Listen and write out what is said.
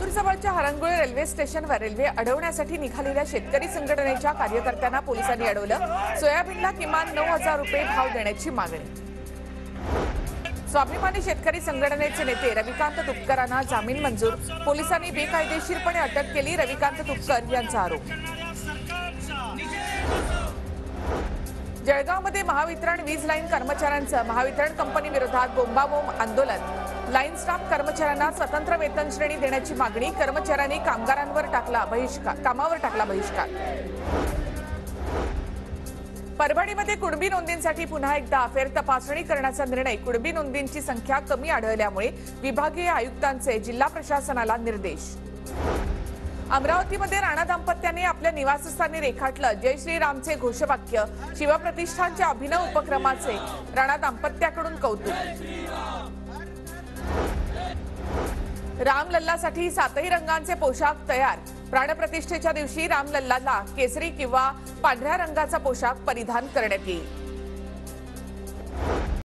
लातूरजवळच्या Harangul railway स्टेशनवर railway अडवण्यासाठी निघालेल्या शेतकरी संघटनेच्या कार्यकर्त्यांना पोलिसांनी अडवलं। सोयाबीनला किमान 9,000 रुपये भाव देण्याची मागणी। स्वाभिमानी शेतकरी संघटनेचे नेते रविकांत तुपकरांना जामीन मंजूर। पोलिसांनी बेकायदेशीरपणे अटक केली, रविकांत तुपकर यांचा आरोप। जळगावमध्ये महावितरण वीज लाईन कर्मचाऱ्यांचं महावितरण कंपनी विरोधात बोंबाबोंब आंदोलन। लाईन स्टाफ कर्मचाऱ्यांना स्वतंत्र वेतन श्रेणी देण्याची मागणी। कर्मचाऱ्यांनी कामावर टाकला बहिष्कार। परभणीमध्ये कुणबी नोंदींसाठी पुन्हा एकदा फेर तपासणी करण्याचा निर्णय। कुणबी नोंदींची संख्या कमी आढळल्यामुळे विभागीय आयुक्तांचे जिल्हा प्रशासनाला निर्देश। अमरावतीमध्ये राणा दाम्पत्याने आपल्या निवासस्थानी रेखाटलं जय श्रीरामचे घोषवाक्य। शिवप्रतिष्ठानच्या अभिनव उपक्रमाचे राणा दाम्पत्याकडून कौतुक। रामलल्लासाठी 7ही रंगांचे पोशाख तयार। प्राणप्रतिष्ठेच्या दिवशी रामलल्लाला केसरी किंवा पांढऱ्या रंगाचा पोशाख परिधान करण्यात येईल।